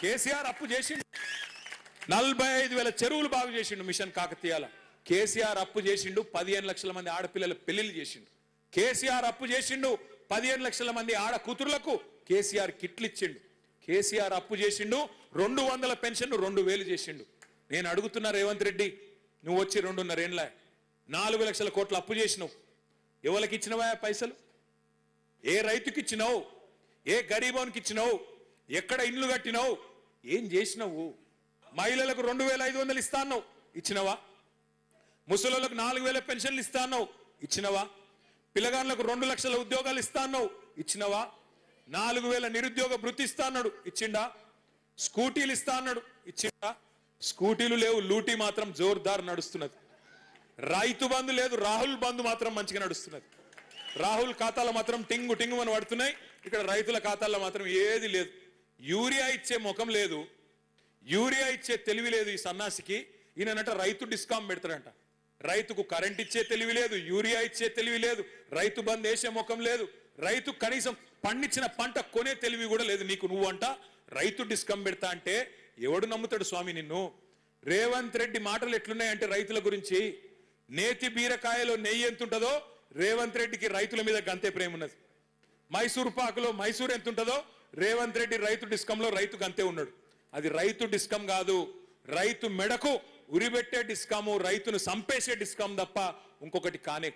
కేసీఆర్ అప్పు చేసిండు 45,000 చెరువులు బాగు చేసిండు మిషన్ కాకతీయాల. కేసీఆర్ అప్పు చేసిండు 15 లక్షల మంది ఆడపిల్లల పెళ్లిళ్ళు చేసిండు. కేసీఆర్ అప్పు చేసిండు 15 లక్షల మంది ఆడ కూతురులకు కేసీఆర్ కిట్లు ఇచ్చిండు. కేసీఆర్ అప్పు చేసిండు 200 పెన్షన్ 2,000 చేసిండు. నేను అడుగుతున్నా రేవంత్ రెడ్డి, నువ్వు వచ్చి 2.5 ఏళ్ళ 4 లక్షల కోట్ల అప్పు చేసినావు. ఎవరికి ఇచ్చినవా పైసలు? ఏ రైతుకి ఇచ్చినావు? ఏ గరీబోనికి ఇచ్చినావు? ఎక్కడ ఇండ్లు కట్టినావు? ఏం చేసినావు? మహిళలకు 2,500 ఇస్తాను, ఇచ్చినవా? ముసలోళ్ళకు 4,000 పెన్షన్లు ఇస్తాను, ఇచ్చినవా? పిల్లగాళ్ళకు 2 లక్షల ఉద్యోగాలు ఇస్తాను, ఇచ్చినవా? 4,000 నిరుద్యోగ భృతి ఇస్తా అన్నాడు, ఇచ్చిండా? స్కూటీలు ఇస్తా అన్నాడు, ఇచ్చిండా? స్కూటీలు లేవు, లూటీ మాత్రం జోర్దార్ నడుస్తున్నది. రైతు బంధు లేదు, రాహుల్ బంధు మాత్రం మంచిగా నడుస్తున్నది. రాహుల్ ఖాతాలో మాత్రం టింగు టింగు అని పడుతున్నాయి, ఇక్కడ రైతుల ఖాతాల్లో మాత్రం ఏది లేదు. యూరియా ఇచ్చే ముఖం లేదు, యూరియా ఇచ్చే తెలివి లేదు ఈ సన్నాసికి. ఈయనంట రైతు డిస్కామ్ పెడతాడంట. రైతుకు కరెంట్ ఇచ్చే తెలివి లేదు, యూరియా ఇచ్చే తెలివి లేదు, రైతు బంద్ వేసే ముఖం లేదు, రైతు కనీసం పండించిన పంట కొనే తెలివి కూడా లేదు నీకు. నువ్వు అంట రైతు డిస్కామ్ పెడతా అంటే ఎవడు నమ్ముతాడు స్వామి నిన్ను? రేవంత్ రెడ్డి మాటలు ఎట్లున్నాయంటే రైతుల గురించి, నేతి బీరకాయలో నెయ్యి ఎంత ఉంటుందో రేవంత్ రెడ్డికి రైతుల మీద గంతే ప్రేమ ఉన్నది. మైసూర్ పాకులో మైసూర్ ఎంత ఉంటుందో రేవంత్ రెడ్డి రైతు డిస్కంలో రైతు గంతే ఉన్నాడు. అది రైతు డిస్కం కాదు, రైతు మెడకు ఉరిబెట్టే డిస్కాము, రైతును సంపేసే డిస్కాం తప్ప ఇంకొకటి కానే